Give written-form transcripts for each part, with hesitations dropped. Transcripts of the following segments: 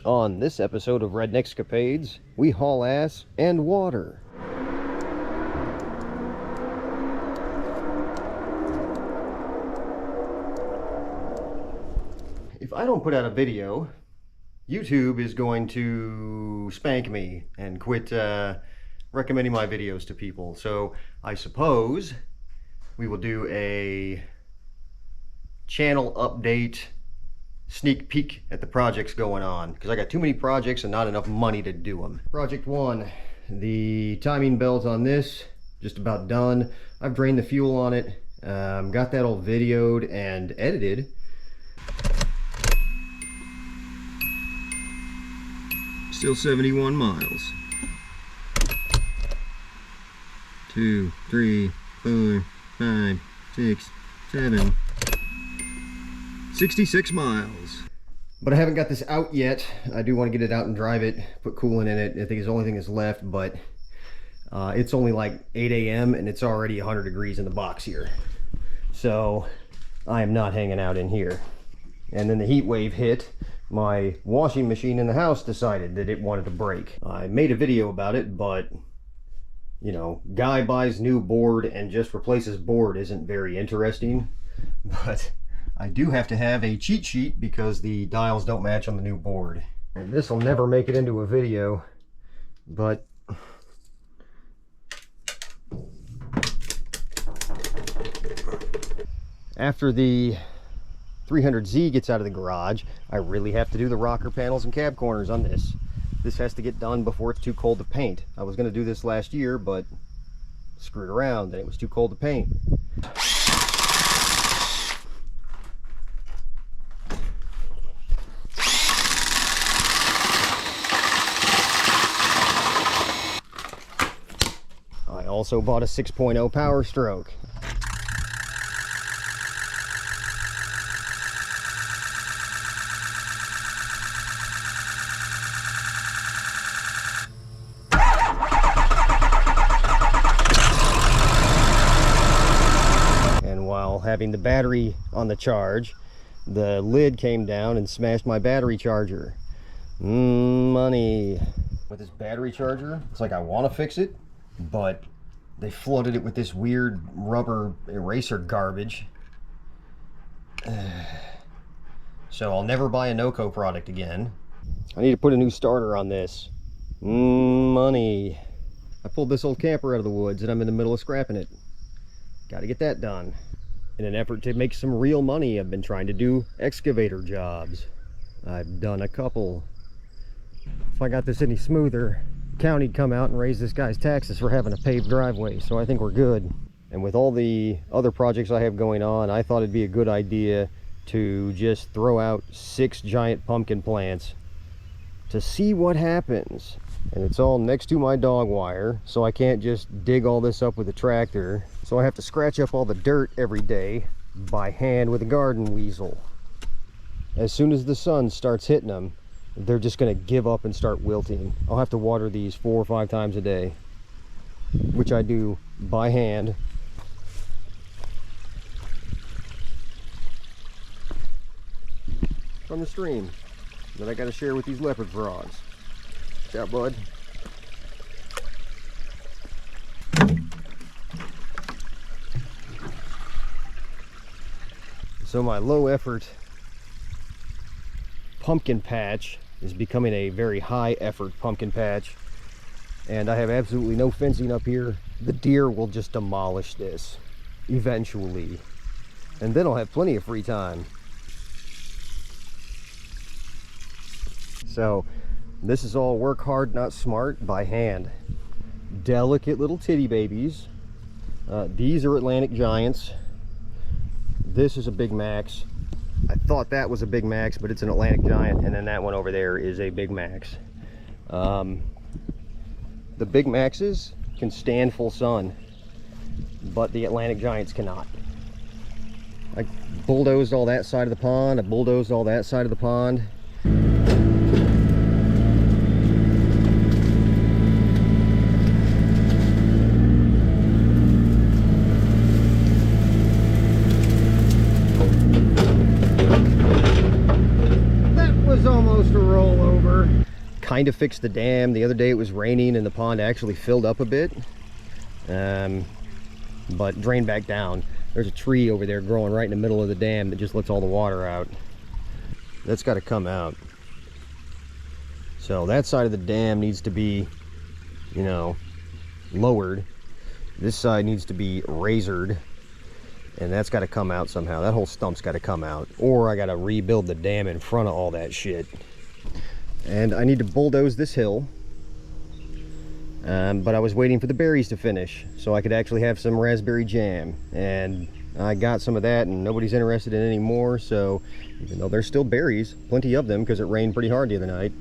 On this episode of Rednexcapades, we haul ass and water. If I don't put out a video, YouTube is going to spank me and quit recommending my videos to people. So I suppose we will do a channel update sneak peek at the projects going on, because I got too many projects and not enough money to do them. Project 1, the timing belt on this, just about done. I've drained the fuel on it, got that all videoed and edited. Still 71 miles. 2, 3, 4, 5, 6, 7. 66 miles. But I haven't got this out yet. I do want to get it out and drive it, put coolant in it. I think it's the only thing that's left, but it's only like 8 a.m. and it's already 100 degrees in the box here. So I am not hanging out in here. And then the heat wave hit. My washing machine in the house decided that it wanted to break. I made a video about it, but you know, guy buys new board and just replaces board isn't very interesting. But I do have to have a cheat sheet because the dials don't match on the new board. And this will never make it into a video, but after the 300Z gets out of the garage, I really have to do the rocker panels and cab corners on this. This has to get done before it's too cold to paint. I was going to do this last year, but screwed around and it was too cold to paint. I also bought a 6.0 Power Stroke. And while having the battery on the charge, the lid came down and smashed my battery charger. Money. With this battery charger, it's like I want to fix it, but they flooded it with this weird rubber eraser garbage. So I'll never buy a Noco product again. I need to put a new starter on this. Money. I pulled this old camper out of the woods and I'm in the middle of scrapping it. Got to get that done. In an effort to make some real money, I've been trying to do excavator jobs. I've done a couple. If I got this any smoother, county'd come out and raise this guy's taxes for having a paved driveway, so I think we're good. And with all the other projects I have going on, I thought it'd be a good idea to just throw out 6 giant pumpkin plants to see what happens. And it's all next to my dog wire, so I can't just dig all this up with a tractor. So I have to scratch up all the dirt every day by hand with a garden weasel. As soon as the sun starts hitting them, they're just going to give up and start wilting. I'll have to water these 4 or 5 times a day, which I do by hand. From the stream that I got to share with these leopard frogs. Watch out, bud. So my low effort pumpkin patch is becoming a very high effort pumpkin patch, and I have absolutely no fencing up here. The deer will just demolish this eventually, and then I'll have plenty of free time. So this is all work hard, not smart, by hand. Delicate little titty babies. These are Atlantic Giants. This is a Big Max. I thought that was a Big Max, but it's an Atlantic Giant, and then that one over there is a Big Max. The Big Maxes can stand full sun, but the Atlantic Giants cannot. I bulldozed all that side of the pond. I bulldozed all that side of the pond. supposed to roll over. Kind of fixed the dam. The other day it was raining and the pond actually filled up a bit, but drained back down. There's a tree over there growing right in the middle of the dam that just lets all the water out. That's got to come out. So that side of the dam needs to be, you know, lowered. This side needs to be razored, and that's got to come out somehow. That whole stump's got to come out, or I got to rebuild the dam in front of all that shit. And I need to bulldoze this hill, but I was waiting for the berries to finish so I could actually have some raspberry jam, and I got some of that and nobody's interested in it anymore. So even though there's still berries, plenty of them because it rained pretty hard the other night,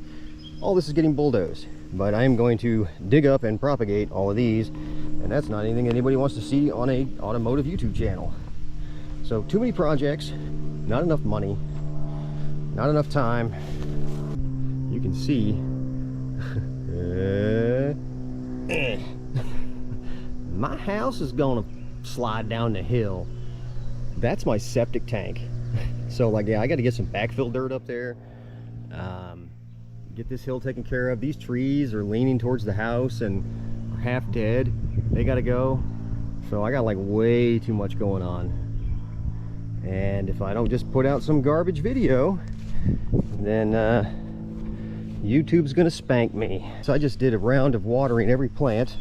all this is getting bulldozed. But I am going to dig up and propagate all of these, and that's not anything anybody wants to see on a automotive YouTube channel. So too many projects, not enough money, not enough time. You can see my house is gonna slide down the hill. That's my septic tank. So like, yeah, I got to get some backfill dirt up there, get this hill taken care of. These trees are leaning towards the house and are half dead. They got to go. So I got like way too much going on, and if I don't just put out some garbage video, then YouTube's gonna spank me. So I just did a round of watering every plant,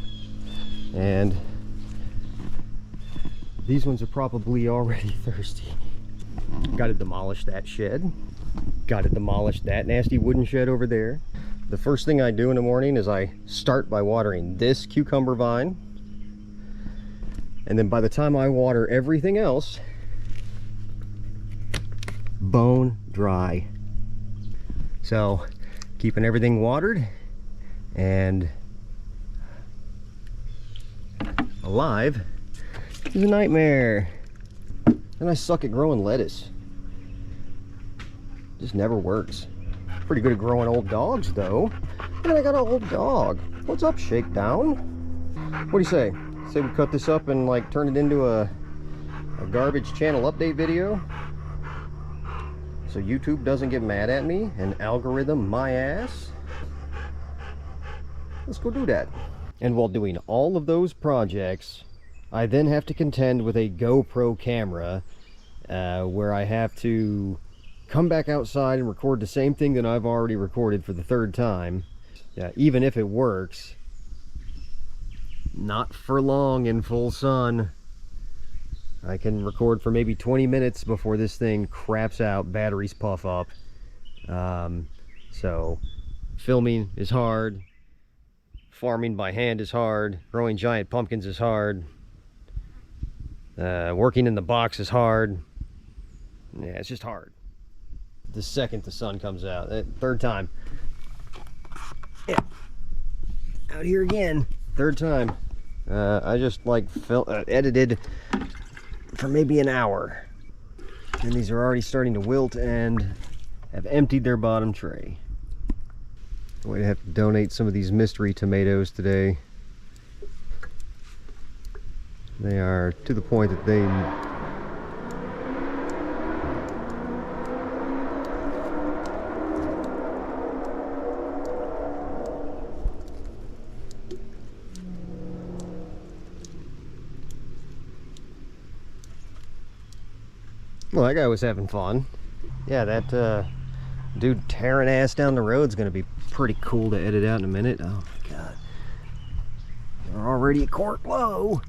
and these ones are probably already thirsty. Got to demolish that shed. Got to demolish that nasty wooden shed over there. The first thing I do in the morning is I start by watering this cucumber vine, and then by the time I water everything else, bone dry. So keeping everything watered and alive is a nightmare. And I suck at growing lettuce. Just never works. Pretty good at growing old dogs though. And I got an old dog. What's up, Shakedown? What do you say? Say we cut this up and like turn it into a garbage channel update video, so YouTube doesn't get mad at me and algorithm my ass? Let's go do that. And while doing all of those projects, I then have to contend with a GoPro camera, where I have to come back outside and record the same thing that I've already recorded for the third time. Yeah, even if it works, not for long in full sun. I can record for maybe 20 minutes before this thing craps out, batteries puff up. So filming is hard, farming by hand is hard, growing giant pumpkins is hard, working in the box is hard. Yeah, it's just hard. The second the sun comes out, third time. Yeah, out here again, third time. I just like edited for maybe an hour, and these are already starting to wilt and have emptied their bottom tray. I'm going to have to donate some of these mystery tomatoes today. They are to the point that they well, that guy was having fun. Yeah, that dude tearing ass down the road is going to be pretty cool to edit out in a minute. Oh my god. We're already a quart low.